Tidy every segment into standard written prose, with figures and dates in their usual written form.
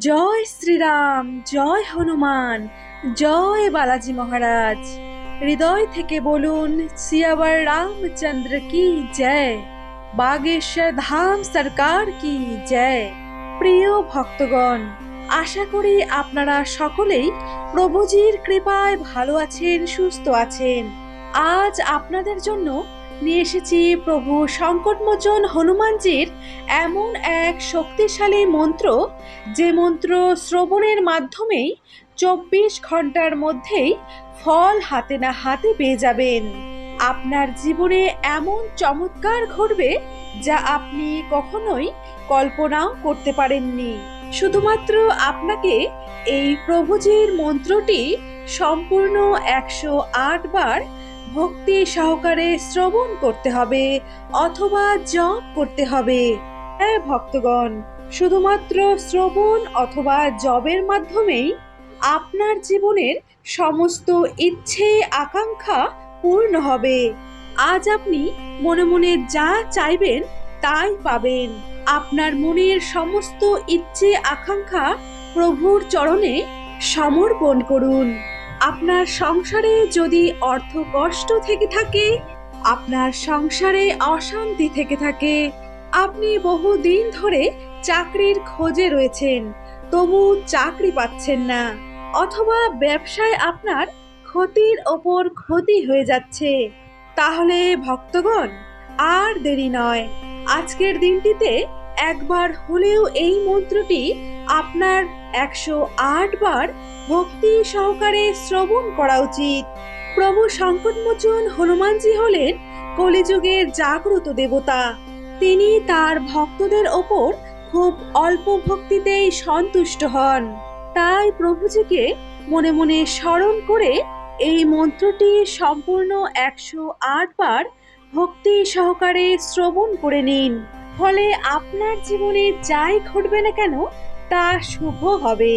জয় শ্রীরাম, জয় হনুমান, জয় বালাজি মহারাজ। হৃদয় থেকে বলুন সিয়াवर রামচন্দ্র কি জয়, বাগেশ্বর ধাম সরকার কি জয়। প্রিয় ভক্তগণ, আশা করি আপনারা সকলেই প্রভুজির কৃপায় ভালো আছেন, সুস্থ আছেন। আজ আপনাদের জন্য নিয়ে এসেছি প্রভু সংকটমোচন হনুমানজির এমন এক শক্তিশালী মন্ত্র, যে মন্ত্র শ্রবণের মাধ্যমেই 24 ঘন্টার মধ্যেই ফল হাতে না হাতে পেয়ে যাবেন। আপনার জীবনে এমন চমৎকার ঘটবে যা আপনি কখনোই কল্পনাও করতে পারেননি। শুধুমাত্র আপনাকে এই প্রভুজির মন্ত্রটি সম্পূর্ণ 108 বার ভক্তি সহকারে শ্রবণ করতে হবে অথবা জপ করতে হবে। হ্যাঁ ভক্তগণ, শুধুমাত্র শ্রবণ অথবা জপের মাধ্যমেই আপনার জীবনের সমস্ত ইচ্ছে আকাঙ্ক্ষা পূর্ণ হবে। আজ আপনি মনে মনে যা চাইবেন তাই পাবেন। আপনার মনের সমস্ত ইচ্ছে আকাঙ্ক্ষা প্রভুর চরণে সমর্পণ করুন। আপনার সংসারে যদি অর্থ কষ্ট থেকে থাকে, আপনার সংসারে অশান্তি থেকে থাকে, আপনি বহুদিন ধরে চাকরির খোঁজে রয়েছেন তবু চাকরি পাচ্ছেন না, অথবা ব্যবসায় আপনার ক্ষতির ওপর ক্ষতি হয়ে যাচ্ছে, তাহলে ভক্তগণ আর দেরি নয়, আজকের দিনটিতে একবার হলেও এই মন্ত্রটি আপনার 108 বার ভক্তি সহকারে শ্রবণ করা উচিত। প্রভু সংকটমোচন হনুমানজি হলেন কলিযুগের জাগ্রত দেবতা। তিনি তার ভক্তদের ওপর খুব অল্প ভক্তিতেই সন্তুষ্ট হন। তাই প্রভুজিকে মনে মনে স্মরণ করে এই মন্ত্রটি সম্পূর্ণ 108 বার ভক্তি সহকারে শ্রবণ করে নিন। ফলে আপনার জীবনে যাই ঘটবে না কেন তা শুভ হবে।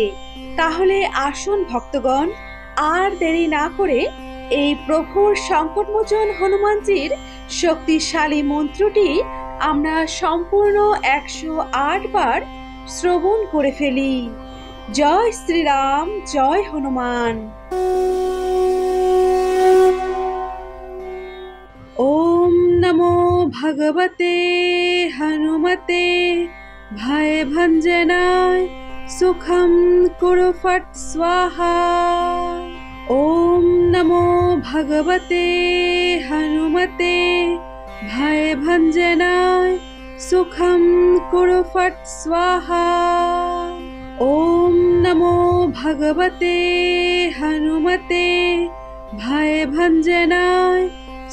তাহলে আসুন ভক্তগণ, আর দেরি না করে এই প্রভুর সংকটমোচন হনুমানজির শক্তিশালী মন্ত্রটি আমরা সম্পূর্ণ 108 বার শ্রবণ করে ফেলি। জয় শ্রীরাম, জয় হনুমান। ওম নমো ভগবতে হনুমতে ভয় ভঞ্জনায় সুখম কুরু ফট স্বাহা। ওম নমো ভগবতে হনুমতে ভয় ভঞ্জনায় সুখম কুরু ফট স্বাহা। ওম নমো ভগবতে হনুমতে ভয় ভঞ্জনায়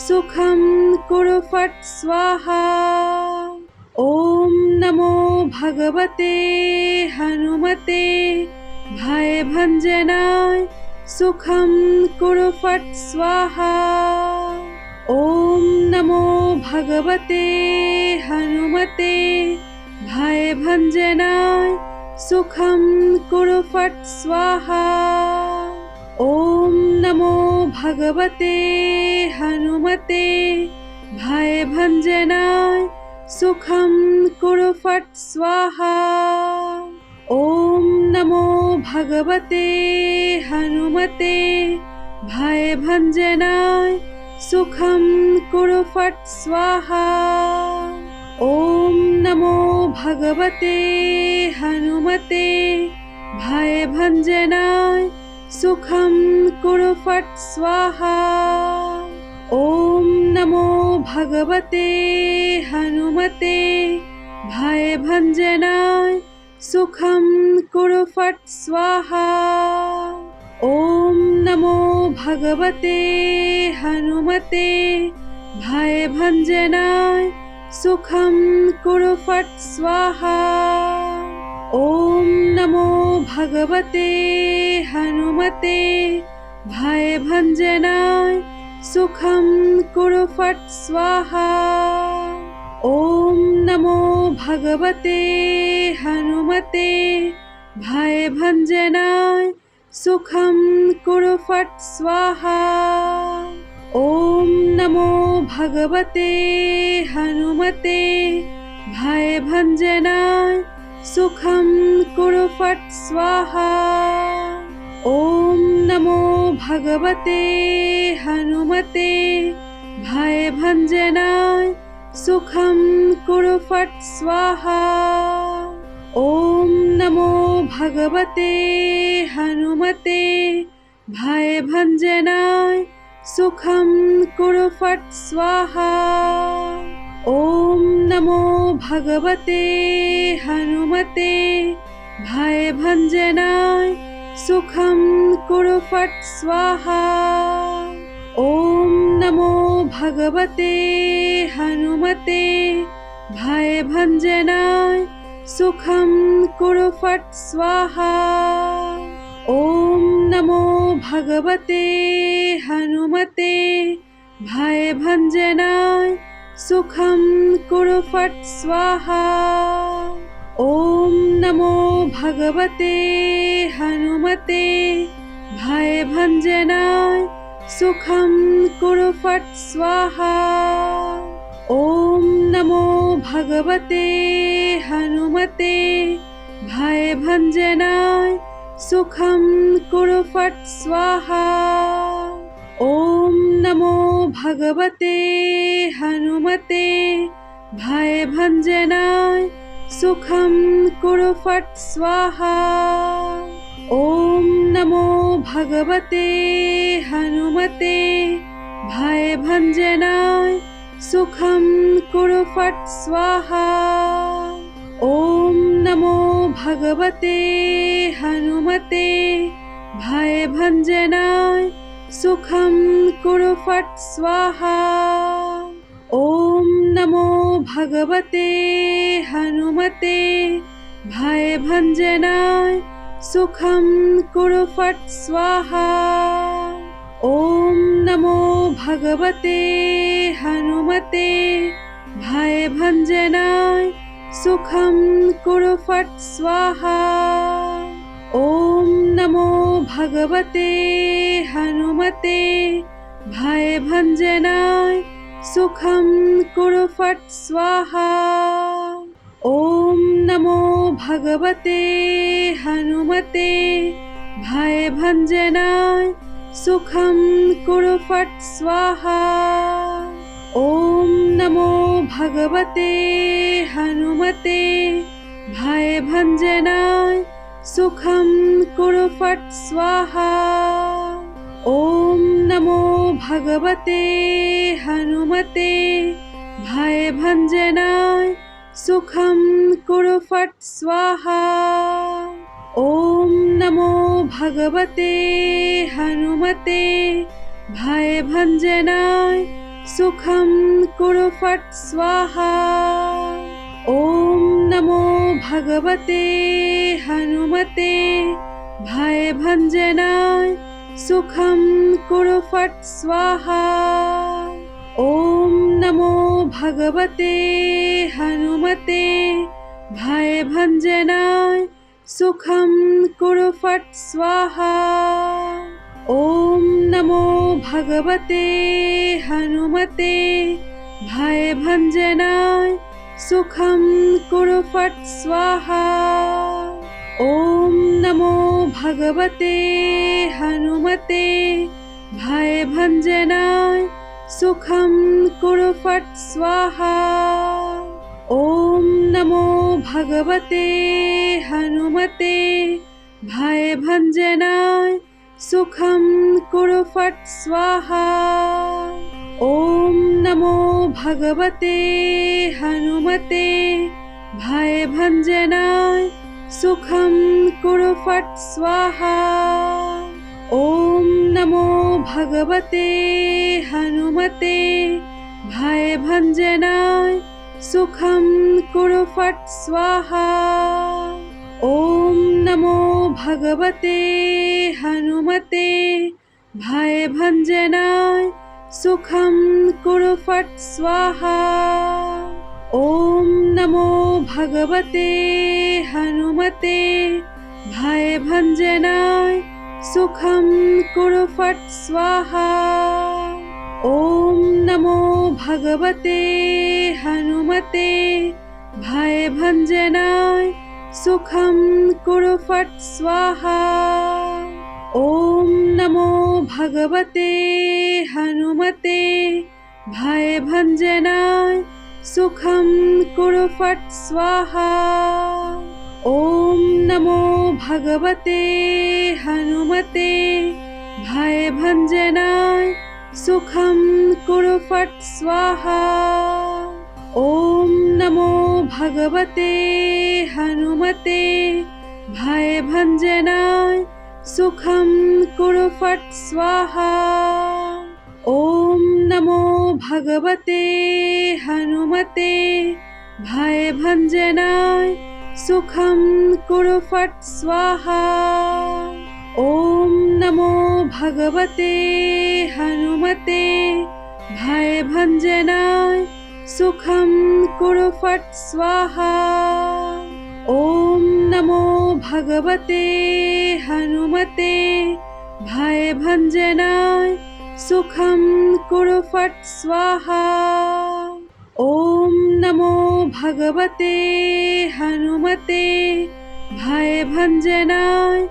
সুখম কুরু ফট স্বাহা। ওম নমো ভগবতে হনুমতে ভয় ভঞ্জনায় সুখম কুরু ফট স্বাহা। ওম নমো ভগবতে হনুমতে ভয় ভঞ্জনায় সুখম কুরু ফট স্বাহা। ওম নমো ভগবতে হনুমতে ভয় ভঞ্জনায় সুখম কুরু ফট স্বাহা। ওম নমো ভগবতে হনুমতে ভয় ভঞ্জনায় সুখম কুরু ফট স্বাহা। ওম নমো ভগবতে হনুমতে ভয় ভঞ্জনায় সুখম কুরু ফট স্বাহা। ওম নমো ভগবতে হনুমতে ভয় ভঞ্জনায় সুখম কুরু ফট স্বাহা। ওম নমো ভগবতে হনুমতে ভয় ভঞ্জনায় সুখম কুরু ফট স্বাহা। ওম নমো ভগবতে হনুমতে ভয় ভঞ্জনায় সুখম কুরু ফট স্বাহা। ওম নমো ভগবতে হনুমতে ভয় ভঞ্জনায় সুখম কুরু ফট স্বাহা। ওম নমো ভগবতে হনুমতে ভয় ভঞ্জনায় सुखं कुरु फट् स्वाहा। ॐ नमो भगवते हनुमते भयभञ्जनाय सुखं कुरु फट् स्वाहा। ॐ नमो भगवते हनुमते भयभञ्जनाय सुखं कुरु फट् स्वाहा। ॐ नमो भगवते हनुमते भयभञ्जनाय सुखं कुरु फट् स्वाहा। ॐ नमो भगवते हनुमते भयभञ्जनाय सुखं कुरु फट् स्वाहा। ॐ नमो भगवते हनुमते भयभञ्जनाय सुखं कुरु फट् स्वाहा। ॐ नमो भगवते हनुमते भयभञ्जनाय सुखं कुरु फट् स्वाहा। ॐ नमो भगवते हनुमते भयभञ्जनाय सुखं कुरु फट् स्वाहा। ॐ नमो भगवते हनुमते भयभञ्जनाय सुखं कुरु फट् स्वाहा। ॐ नमो भगवते हनुमते भयभञ्जनाय सुखं कुरु फट् स्वाहा। ॐ नमो भगवते हनुमते भयभञ्जनाय सुखं कुरु फट् स्वाहा। ॐ नमो भगवते हनुमते भयभञ्जनाय सुखं कुरु फट् स्वाहा। ॐ नमो भगवते हनुमते भयभञ्जनाय सुखं कुरु फट् स्वाहा। ॐ नमो भगवते हनुमते भयभञ्जनाय सुखं कुरु फट् स्वाहा। ॐ नमो भगवते हनुमते भयभञ्जनाय सुखं कुरु फट् स्वाहा। ॐ नमो भगवते हनुमते भयभञ्जनाय सुखं कुरु फट् स्वाहा। ॐ नमो भगवते हनुमते भयभञ्जनाय सुखं कुरु फट् स्वाहा। ॐ नमो भगवते हनुमते भयभञ्जनाय सुखं कुरु फट् स्वाहा। ॐ नमो भगवते हनुमते भयभञ्जनाय सुखं कुरु फट् स्वाहा। ॐ नमो भगवते हनुमते भयभञ्जनाय सुखं कुरु फट् स्वाहा। ॐ नमो भगवते हनुमते भयभञ्जनाय सुखं कुरु फट् स्वाहा। ॐ नमो भगवते हनुमते भयभञ्जनाय सुखं कुरु फट् स्वाहा। ॐ नमो भगवते हनुमते भयभञ्जनाय सुखं कुरु फट् स्वाहा। ॐ नमो भगवते हनुमते भयभञ्जनाय सुखं कुरु फट् स्वाहा। ॐ नमो भगवते हनुमते भयभञ्जनाय सुखं कुरु फट् स्वाहा। ॐ नमो भगवते हनुमते भयभञ्जनाय सुखं कुरु फट् स्वाहा। ॐ नमो भगवते हनुमते भयभञ्जनाय सुखं कुरु फट् स्वाहा। ॐ नमो भगवते हनुमते भयभञ्जनाय सुखं कुरु फट् स्वाहा। ॐ नमो भगवते हनुमते भयभञ्जनाय सुखं कुरु फट् स्वाहा। ॐ नमो भगवते हनुमते भयभञ्जनाय सुखं कुरु फट् स्वाहा। ॐ नमो भगवते हनुमते भयभञ्जनाय सुखं कुरु फट् स्वाहा। ॐ नमो भगवते हनुमते भयभञ्जनाय सुखं कुरु फट् स्वाहा। ॐ नमो भगवते हनुमते भयभञ्जनाय सुखं कुरु फट् स्वाहा। ॐ नमो भगवते हनुमते भयभञ्जनाय सुखं कुरु फट् स्वाहा। ॐ नमो भगवते हनुमते भयभञ्जनाय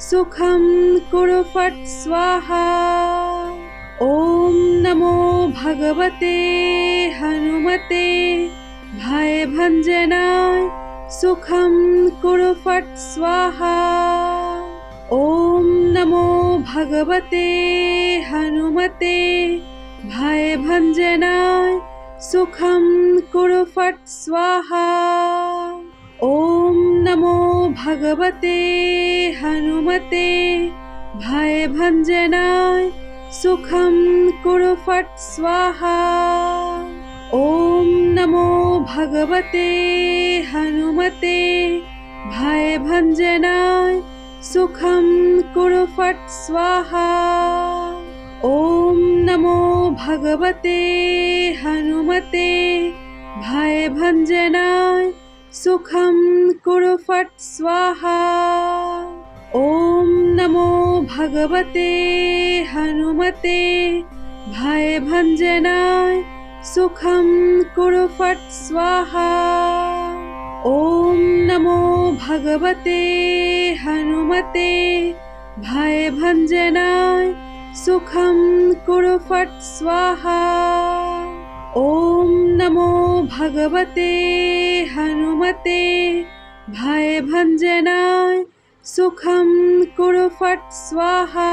सुखं कुरु फट् स्वाहा। ॐ नमो भगवते हनुमते भयभञ्जनाय सुखं कुरु फट् स्वाहा। ॐ नमो भगवते हनुमते भयभञ्जनाय सुखं कुरु फट् स्वाहा। ॐ नमो भगवते हनुमते भयभञ्जनाय सुखं कुरु फट् स्वाहा। ॐ नमो भगवते हनुमते भयभञ्जनाय सुखं कुरु फट् स्वाहा। ॐ नमो भगवते हनुमते भयभञ्जनाय सुखं कुरु फट् स्वाहा। ॐ नमो भगवते हनुमते भयभञ्जनाय सुखं कुरु फट् स्वाहा। ॐ नमो भगवते हनुमते भयभञ्जनाय सुखं कुरु फट् स्वाहा। ॐ नमो भगवते हनुमते भयभञ्जनाय सुखं कुरु फट् स्वाहा।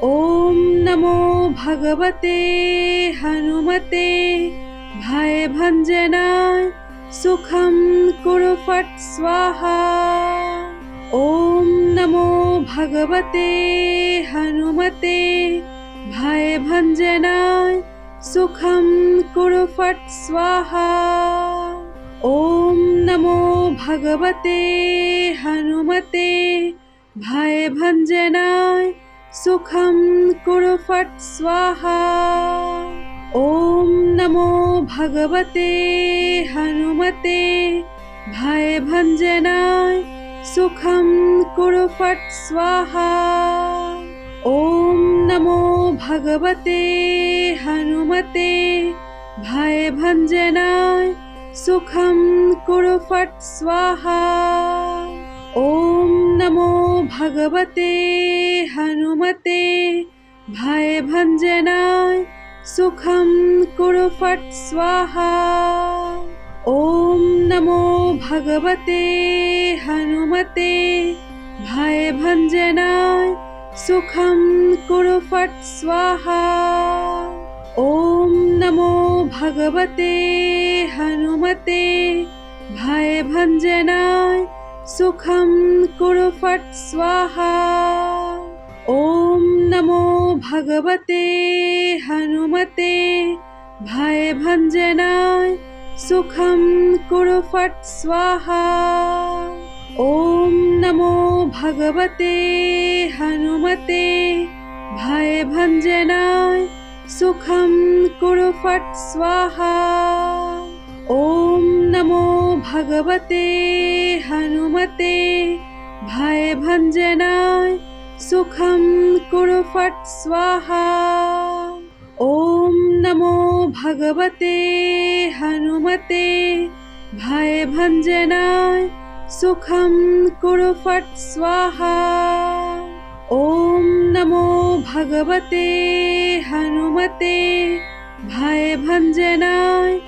ॐ नमो भगवते हनुमते भयभञ्जनाय सुखं कुरु फट् स्वाहा। ॐ नमो भगवते हनुमते भयभञ्जनाय सुखं कुरु फट् स्वाहा। ॐ नमो भगवते हनुमते भयभञ्जनाय सुखं कुरु फट् स्वाहा। ॐ नमो भगवते हनुमते भयभञ्जनाय सुखं कुरु फट् स्वाहा। ॐ नमो भगवते हनुमते भयभञ्जनाय सुखं कुरु फट् स्वाहा। ॐ नमो भगवते हनुमते भयभञ्जनाय सुखं कुरु फट् स्वाहा। ॐ नमो भगवते हनुमते भयभञ्जनाय सुखं कुरु फट् स्वाहा। ॐ नमो भगवते हनुमते भयभञ्जनाय सुखं कुरु फट् स्वाहा। ॐ नमो भगवते हनुमते भयभञ्जनाय सुखं कुरु फट् स्वाहा। ॐ नमो भगवते हनुमते भयभञ्जनाय सुखं कुरु फट् स्वाहा। ॐ नमो भगवते हनुमते भयभञ्जनाय सुखं कुरु फट् स्वाहा। ॐ नमो भगवते हनुमते भयभञ्जनाय सुखं कुरु फट् स्वाहा। ॐ नमो भगवते हनुमते भयभञ्जनाय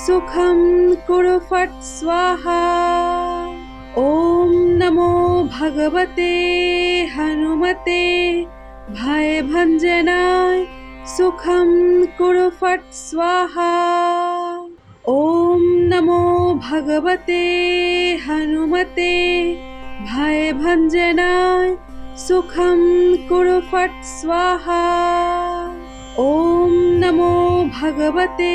सुखं कुरु फट् स्वाहा। ॐ नमो भगवते हनुमते भयभञ्जनाय सुखं कुरु फट् स्वाहा। ॐ नमो भगवते हनुमते भयभञ्जनाय सुखं कुरु फट् स्वाहा। ॐ नमो भगवते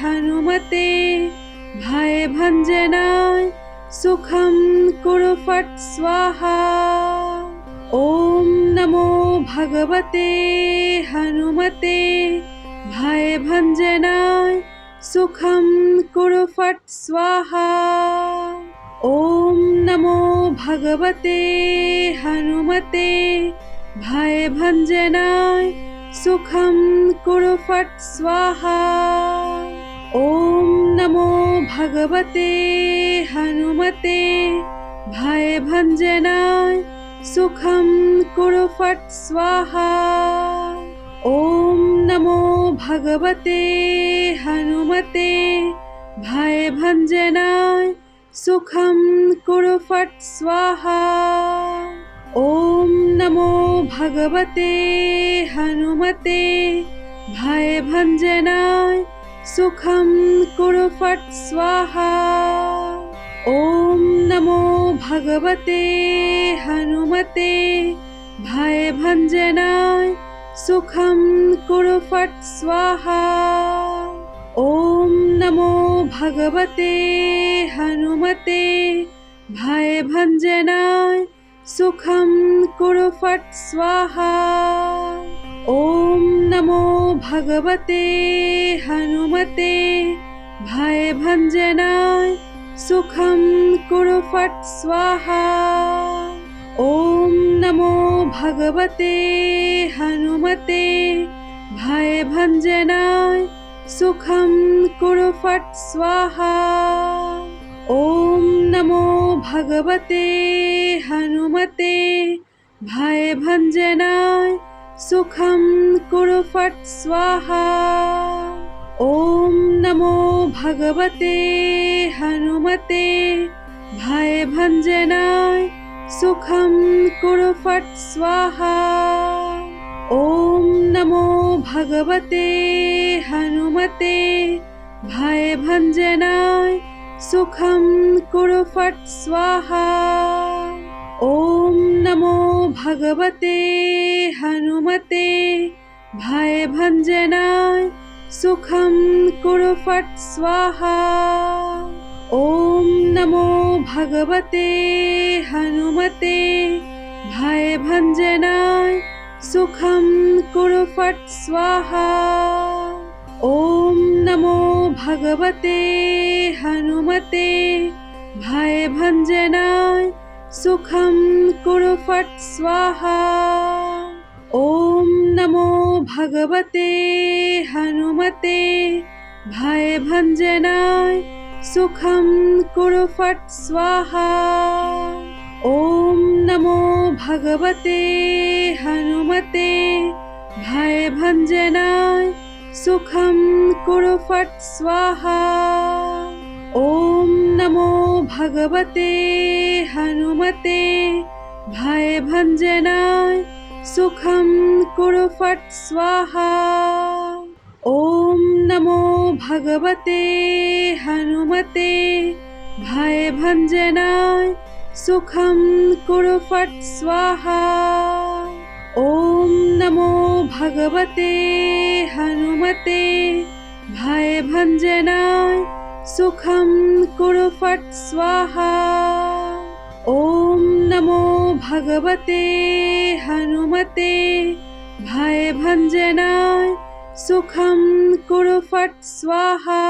हनुमते भयभञ्जनाय सुखं कुरु फट् स्वाहा। ॐ नमो भगवते हनुमते भयभञ्जनाय सुखं कुरु फट् स्वाहा। ॐ नमो भगवते हनुमते भयभञ्जनाय सुखं कुरु फट् स्वाहा। ॐ नमो भगवते हनुमते भयभञ्जनाय सुखं कुरु फट् स्वाहा। ॐ नमो भगवते हनुमते भयभञ्जनाय सुखं कुरु फट् स्वाहा। ॐ नमो भगवते हनुमते भयभञ्जनाय सुखं कुरु फट् स्वाहा। ॐ नमो भगवते हनुमते भयभञ्जनाय सुखं कुरु फट् स्वाहा। ॐ नमो भगवते हनुमते भयभञ्जनाय सुखं कुरु फट् स्वाहा। ॐ नमो भगवते हनुमते भयभञ्जनाय सुखं कुरु फट् स्वाहा। ॐ नमो भगवते हनुमते भयभञ्जनाय सुखं कुरु फट् स्वाहा। ॐ नमो भगवते हनुमते भयभञ्जनाय सुखं कुरु फट् स्वाहा। ॐ नमो भगवते हनुमते भयभञ्जनाय सुखं कुरु फट् स्वाहा। ॐ नमो भगवते हनुमते भयभञ्जनाय सुखं कुरु फट् स्वाहा। ॐ नमो भगवते हनुमते भयभञ्जनाय सुखं कुरु फट् स्वाहा। ॐ नमो भगवते हनुमते भयभञ्जनाय सुखं कुरु फट् स्वाहा। ॐ नमो भगवते हनुमते भयभञ्जनाय सुखं कुरु फट् स्वाहा। ॐ नमो भगवते हनुमते भयभञ्जनाय सुखं कुरु फट् स्वाहा। ॐ नमो भगवते हनुमते भयभञ्जनाय सुखं कुरु फट् स्वाहा। ॐ नमो भगवते हनुमते भयभञ्जनाय सुखं कुरु फट् स्वाहा। ॐ नमो भगवते हनुमते भयभञ्जनाय सुखं कुरु फट् स्वाहा। ॐ नमो भगवते हनुमते भयभञ्जनाय सुखं कुरु फट् स्वाहा। ॐ नमो भगवते हनुमते भयभञ्जनाय सुखं कुरु फट् स्वाहा।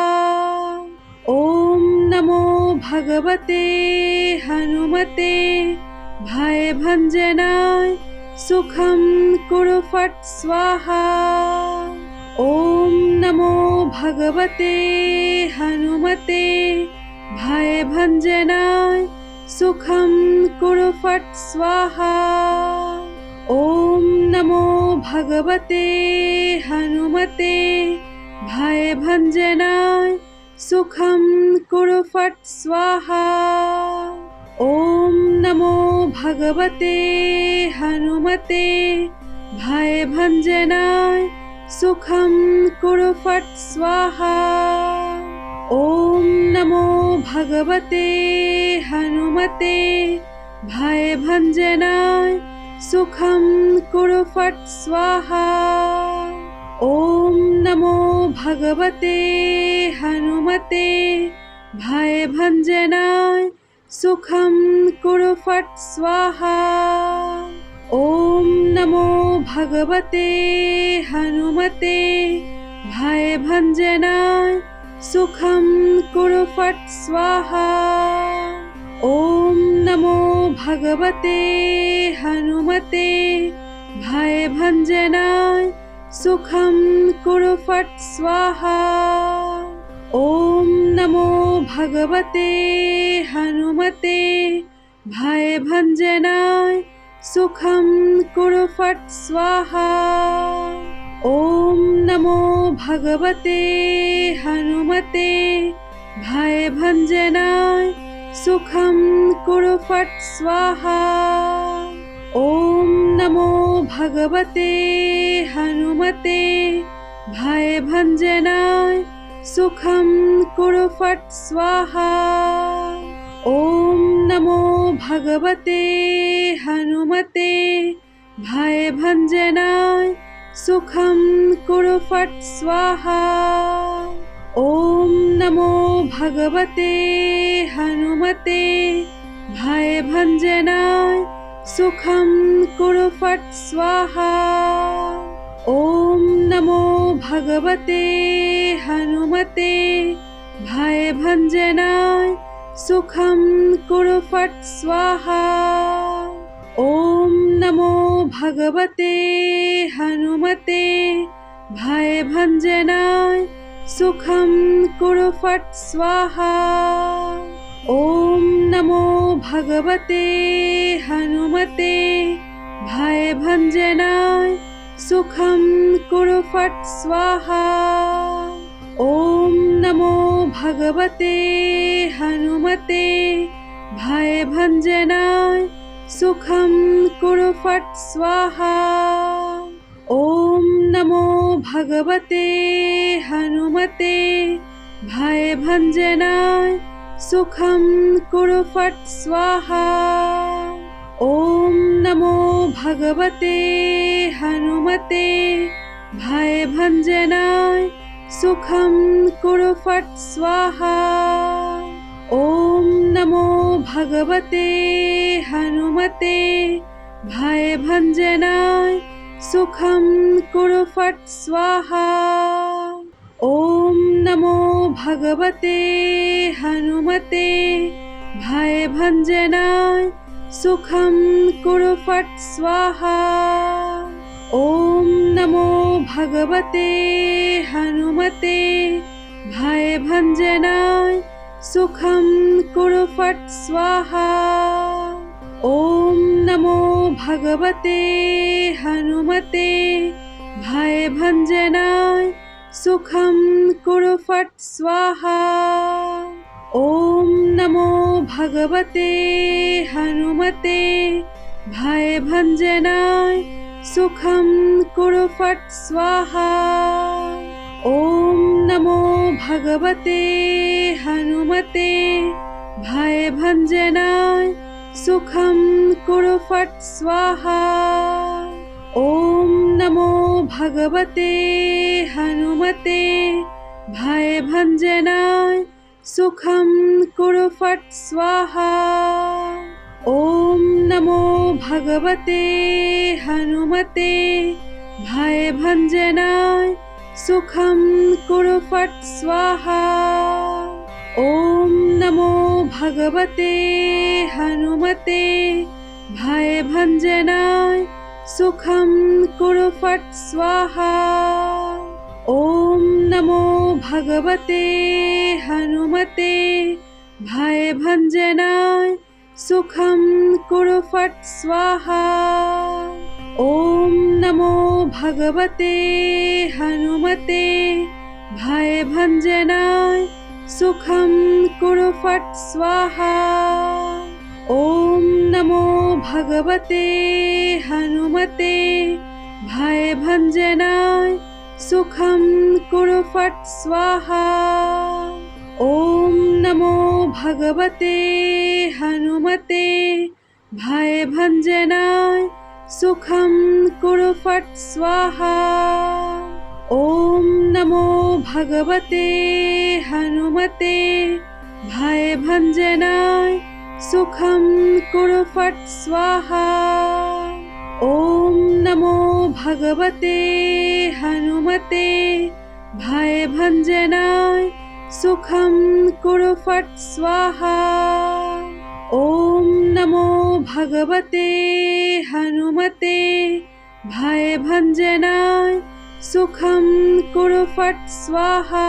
ॐ नमो भगवते हनुमते भयभञ्जनाय सुखं कुरु फट् स्वाहा। ॐ नमो भगवते हनुमते भयभञ्जनाय सुखं कुरु फट् स्वाहा। ॐ नमो भगवते हनुमते भयभञ्जनाय सुखं कुरु फट् स्वाहा। ॐ नमो भगवते हनुमते भयभञ्जनाय सुखं कुरु फट् स्वाहा। ॐ नमो भगवते हनुमते भयभञ्जनाय सुखं कुरु फट् स्वाहा। ॐ नमो भगवते हनुमते भयभञ्जनाय सुखं कुरु फट् स्वाहा। ॐ नमो भगवते हनुमते भयभञ्जनाय सुखं कुरु फट् स्वाहा। ॐ नमो भगवते हनुमते भयभञ्जनाय सुखं कुरु फट् स्वाहा। ॐ नमो भगवते हनुमते भयभञ्जनाय सुखं कुरु फट् स्वाहा। ॐ नमो भगवते हनुमते भयभञ्जनाय सुखं कुरु फट् स्वाहा। ॐ नमो भगवते हनुमते भयभञ्जनाय सुखं कुरु फट् स्वाहा। ॐ नमो भगवते हनुमते भयभञ्जनाय सुखं कुरु फट् स्वाहा। ॐ नमो भगवते हनुमते भयभञ्जनाय सुखं कुरु फट् स्वाहा। ॐ नमो भगवते हनुमते भयभञ्जनाय सुखं कुरु फट् स्वाहा। ॐ नमो भगवते हनुमते भयभञ्जनाय सुखं कुरु फट् स्वाहा। ॐ नमो भगवते हनुमते भयभञ्जनाय सुखं कुरु फट् स्वाहा। ॐ नमो भगवते हनुमते भयभञ्जनाय सुखं कुरु फट् स्वाहा। ॐ नमो भगवते हनुमते भयभञ्जनाय सुखं कुरु फट् स्वाहा। ॐ नमो भगवते हनुमते भयभञ्जनाय सुखं कुरु फट् स्वाहा। ॐ नमो भगवते हनुमते भयभञ्जनाय सुखं कुरु फट् स्वाहा। ॐ नमो भगवते हनुमते भयभञ्जनाय सुखं कुरु फट् स्वाहा। ॐ नमो भगवते हनुमते भयभञ्जनाय सुखं कुरु फट् स्वाहा। ॐ नमो भगवते हनुमते भयभञ्जनाय सुखं कुरु फट् स्वाहा। ॐ नमो भगवते हनुमते भयभञ्जनाय सुखं कुरु फट् स्वाहा। ॐ नमो भगवते हनुमते भयभञ्जनाय सुखं कुरु फट् स्वाहा। ॐ नमो भगवते हनुमते भयभञ्जनाय सुखं कुरु फट् स्वाहा। ॐ नमो भगवते हनुमते भयभञ्जनाय सुखं कुरु फट् स्वाहा। ॐ नमो भगवते हनुमते भयभञ्जनाय सुखं कुरु फट् स्वाहा। ॐ नमो भगवते हनुमते भयभञ्जनाय सुखं कुरु फट् स्वाहा। ॐ नमो भगवते हनुमते भयभञ्जनाय सुखं कुरु फट् स्वाहा। ॐ नमो भगवते हनुमते भयभञ्जनाय सुखं कुरु फट् स्वाहा। ॐ नमो भगवते हनुमते भयभञ्जनाय सुखं कुरु फट् स्वाहा। ॐ नमो भगवते हनुमते भयभञ्जनाय सुखं कुरु फट् स्वाहा। ॐ नमो भगवते हनुमते भयभञ्जनाय सुखं कुरु फट् स्वाहा। ॐ नमो भगवते हनुमते भयभञ्जनाय सुखं कुरु फट् स्वाहा।